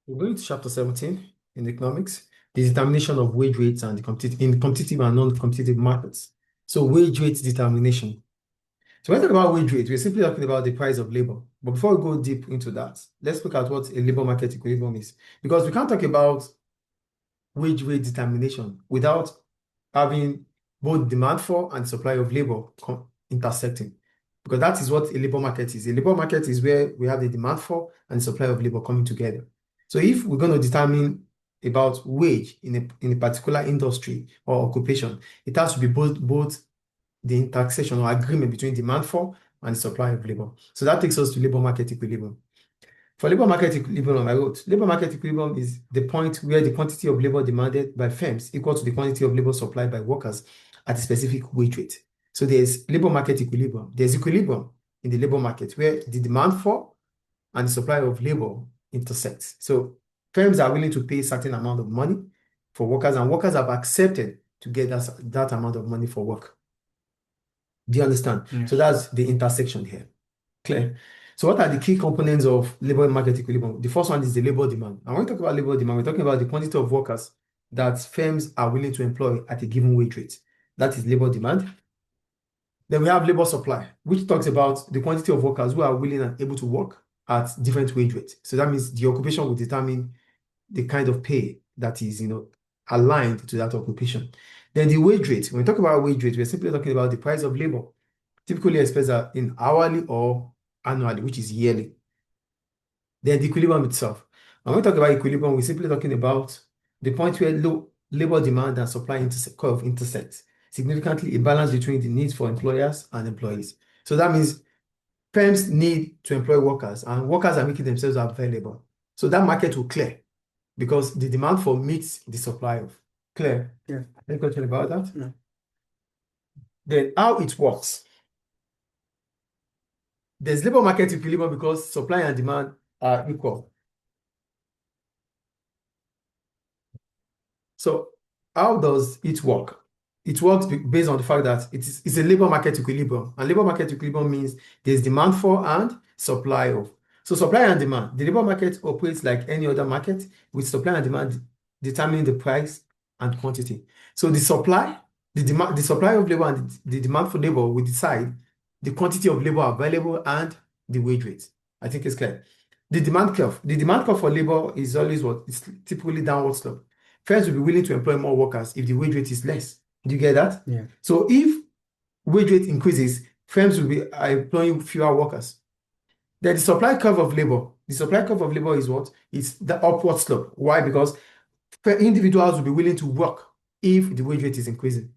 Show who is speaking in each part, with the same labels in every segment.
Speaker 1: We're going to chapter 17 in economics, the determination of wage rates and in competitive and non-competitive markets. So wage rate determination. So when we talk about wage rate, we're simply talking about the price of labor. But before we go deep into that, let's look at what a labor market equilibrium is. Because we can't talk about wage rate determination without having both demand for and supply of labor intersecting. Because that is what a labor market is. A labor market is where we have the demand for and supply of labor coming together. So if we're going to determine about wage in a particular industry or occupation, it has to be both the intersection or agreement between demand for and supply of labor. So that takes us to labor market equilibrium. For labor market equilibrium, I wrote, labor market equilibrium is the point where the quantity of labor demanded by firms equal to the quantity of labor supplied by workers at a specific wage rate. So there's labor market equilibrium. There's equilibrium in the labor market where the demand for and the supply of labor intersect. So firms are willing to pay a certain amount of money for workers, and workers have accepted to get that amount of money for work. Do you understand?
Speaker 2: Yes.
Speaker 1: So that's the intersection here. Clear? So what are the key components of labor market equilibrium? The first one is the labor demand. And when we talk about labor demand, we're talking about the quantity of workers that firms are willing to employ at a given wage rate. That is labor demand. Then we have labor supply, which talks about the quantity of workers who are willing and able to work at different wage rates. So that means the occupation will determine the kind of pay that is, aligned to that occupation. Then the wage rate. When we talk about wage rate, we're simply talking about the price of labor, typically expressed in hourly or annually, which is yearly. Then the equilibrium itself. When we talk about equilibrium, we're simply talking about the point where low labor demand and supply curve intersect, significantly a balance between the needs for employers and employees. So that means firms need to employ workers, and workers are making themselves available. So that market will clear because the demand for meets the supply of. Clear?
Speaker 2: Yeah.
Speaker 1: Any question about that?
Speaker 2: No.
Speaker 1: Then how it works. There's labor market equilibrium because supply and demand are equal. So how does it work? It works based on the fact that it's a labor market equilibrium. And labor market equilibrium means there's demand for and supply of. So supply and demand. The labor market operates like any other market with supply and demand determining the price and quantity. So the supply of labor and the demand for labor will decide the quantity of labor available and the wage rate. I think it's clear. The demand curve. The demand curve for labor is always what? It's typically downward slope. Firms will be willing to employ more workers if the wage rate is less. Do you get that?
Speaker 2: Yeah.
Speaker 1: So if wage rate increases, firms will be employing fewer workers. Then the supply curve of labor. The supply curve of labor is what? It's the upward slope. Why? Because individuals will be willing to work if the wage rate is increasing.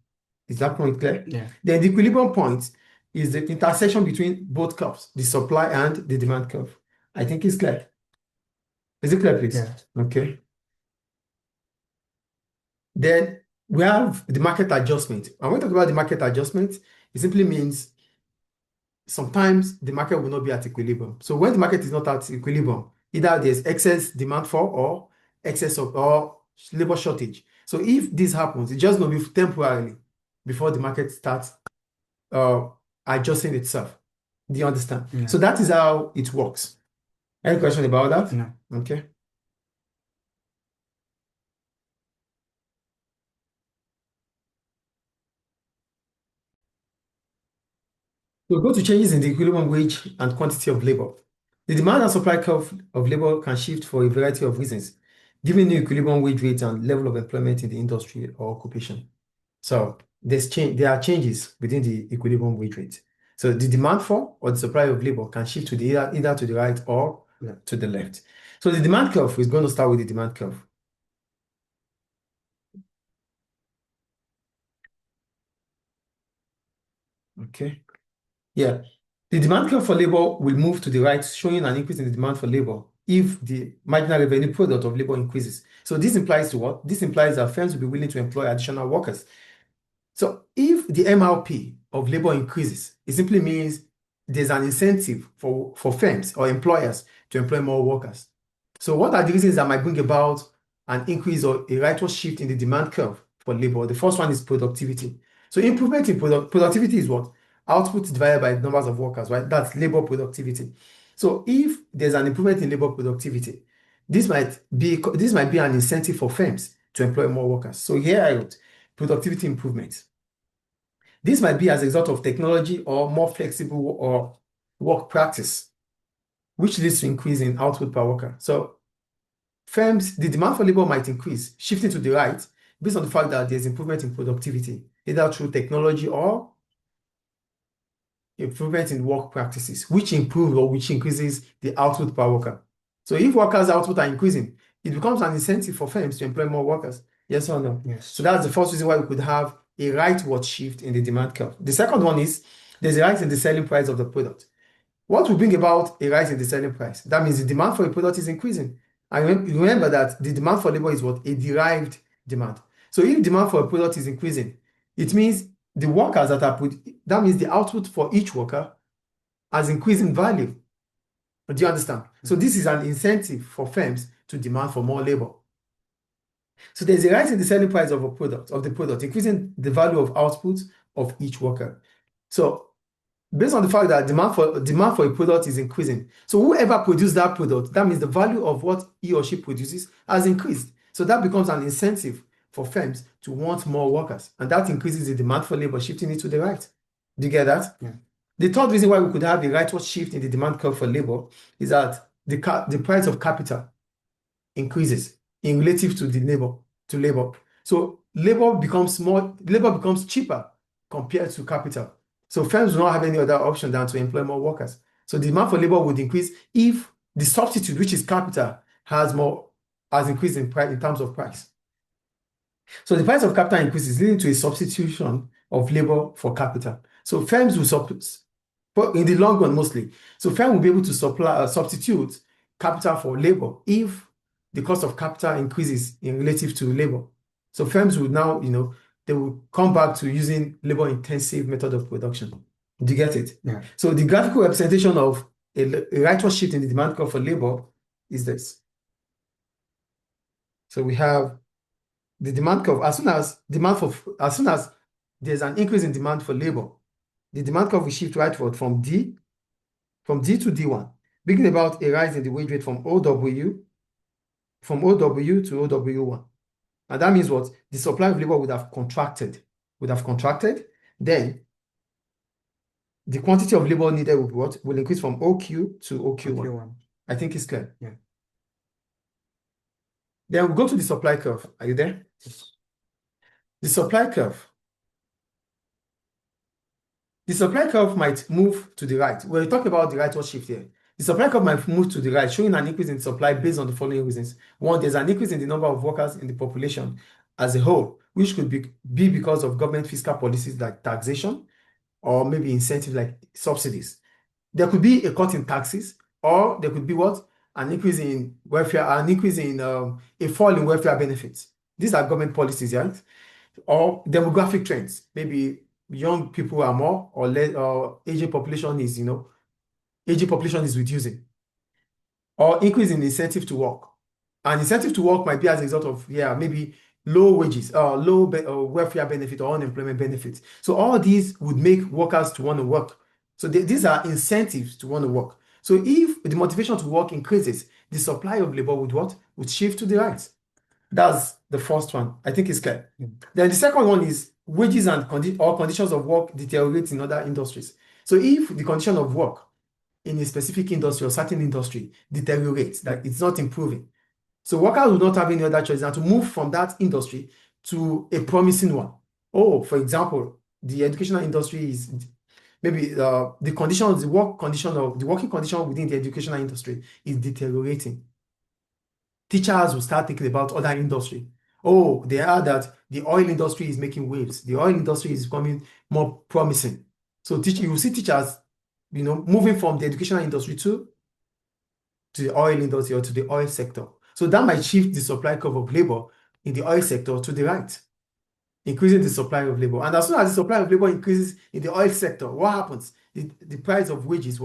Speaker 1: Is that point clear?
Speaker 2: Yeah.
Speaker 1: Then the equilibrium point is the intersection between both curves, the supply and the demand curve. I think it's clear. Is it clear, please?
Speaker 2: Yeah.
Speaker 1: Okay. Then we have the market adjustment. And when we talk about the market adjustment, it simply means sometimes the market will not be at equilibrium. So when the market is not at equilibrium, either there's excess demand for or excess of or labor shortage. So if this happens, it's just going to be temporarily before the market starts adjusting itself. Do you understand?
Speaker 2: Yeah.
Speaker 1: So that is how it works. Any question about that?
Speaker 2: No.
Speaker 1: Okay. So go to changes in the equilibrium wage and quantity of labor. The demand and supply curve of labor can shift for a variety of reasons, given the equilibrium wage rate and level of employment in the industry or occupation. So there are changes within the equilibrium wage rate. So the demand for or the supply of labor can shift to either to the right or to the left. So the demand curve is going to start with the demand curve. Okay. Yeah. The demand curve for labor will move to the right, showing an increase in the demand for labor if the marginal revenue product of labor increases. So this implies to what? This implies that firms will be willing to employ additional workers. So if the MRP of labor increases, it simply means there's an incentive for firms or employers to employ more workers. So what are the reasons that might bring about an increase or a rightward shift in the demand curve for labor? The first one is productivity. So improvement in productivity is what? Output divided by numbers of workers, right? That's labor productivity. So if there's an improvement in labor productivity, This might be an incentive for firms to employ more workers. So here I wrote productivity improvements. This might be as a result of technology or more flexible or work practice, which leads to increase in output per worker. So firms, the demand for labor might increase, shifting to the right, based on the fact that there's improvement in productivity, either through technology or improvement in work practices, which improve or which increases the output per worker. So if workers' output are increasing, it becomes an incentive for firms to employ more workers. Yes or no?
Speaker 2: Yes.
Speaker 1: So that's the first reason why we could have a rightward shift in the demand curve. The second one is there's a rise in the selling price of the product. What will bring about a rise in the selling price? That means the demand for a product is increasing. And remember that the demand for labor is what? A derived demand. So if demand for a product is increasing, it means the workers that are that means the output for each worker has increased in value. Do you understand? So this is an incentive for firms to demand for more labor. So there's a rise in the selling price of the product, increasing the value of output of each worker. So based on the fact that demand for a product is increasing, so whoever produced that product, that means the value of what he or she produces has increased. So that becomes an incentive for firms to want more workers, and that increases the demand for labor, shifting it to the right. Do you get that?
Speaker 2: Yeah.
Speaker 1: The third reason why we could have a rightward shift in the demand curve for labor is that the price of capital increases in relative to labor. So labor becomes cheaper compared to capital. So firms do not have any other option than to employ more workers. So the demand for labor would increase if the substitute, which is capital, has increased in price in terms of price. So the price of capital increases, leading to a substitution of labor for capital. So firms will in the long run mostly. So firms will be able to substitute capital for labor if the cost of capital increases in relative to labor. So firms will now, they will come back to using labor-intensive method of production. Do you get it?
Speaker 2: Yeah.
Speaker 1: So the graphical representation of a rightward shift in the demand curve for labor is this. So we have the demand curve. As soon as there's an increase in demand for labor, the demand curve will shift rightward from D to D1, bringing about a rise in the wage rate from OW to OW1. And that means what? The supply of labor would have contracted. Then the quantity of labor needed will increase from OQ to OQ1. I think it's clear.
Speaker 2: Yeah.
Speaker 1: Then we go to the supply curve. Are you there?
Speaker 2: Yes.
Speaker 1: The supply curve might move to the right. When we talk about the rightward shift here, the supply curve might move to the right, showing an increase in supply based on the following reasons. One, there's an increase in the number of workers in the population as a whole, which could be because of government fiscal policies like taxation or maybe incentives like subsidies. There could be a cut in taxes, or there could be what? An increase in welfare, a fall in welfare benefits. These are government policies, right? Or demographic trends. Maybe young people are more or less, or aging population is reducing. Or increase in incentive to work. An incentive to work might be as a result of, maybe low wages, low welfare benefit or unemployment benefits. So all these would make workers to want to work. So these are incentives to want to work. So if the motivation to work increases, the supply of labor would shift to the right. That's the first one. I think it's clear.
Speaker 2: Yeah.
Speaker 1: Then the second one is wages and conditions of work deteriorate in other industries. So if the condition of work in a specific industry or certain industry deteriorates, that it's not improving, so workers will not have any other choice than to move from that industry to a promising one. For example, the educational industry is maybe the working condition within the educational industry is deteriorating. Teachers will start thinking about other industry. They heard that the oil industry is making waves. The oil industry is becoming more promising. So you will see teachers, moving from the educational industry to the oil industry or to the oil sector. So that might shift the supply curve of labor in the oil sector to the right, increasing the supply of labor. And as soon as the supply of labor increases in the oil sector, what happens? The price of wages,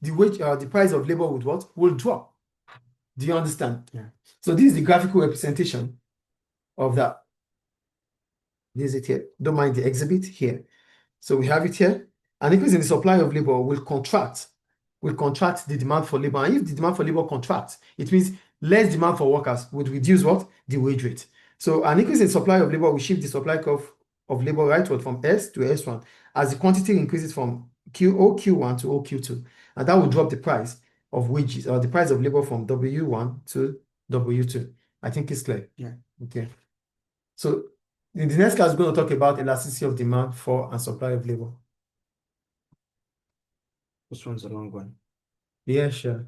Speaker 1: the price of labor will drop. Do you understand?
Speaker 2: Yeah.
Speaker 1: So this is the graphical representation of that. This is it here. Don't mind the exhibit here. So we have it here. An increase in the supply of labor will contract the demand for labor. And if the demand for labor contracts, it means less demand for workers would reduce what? The wage rate. So an increase in supply of labor will shift the supply curve of labor rightward from S to S1 as the quantity increases from OQ1 to OQ2. And that will drop the price of wages or the price of labor from W1 to W2. I think it's clear.
Speaker 2: Yeah.
Speaker 1: Okay. So in the next class, we're going to talk about elasticity of demand for and supply of labor.
Speaker 2: This one's a long one.
Speaker 1: Yeah, sure.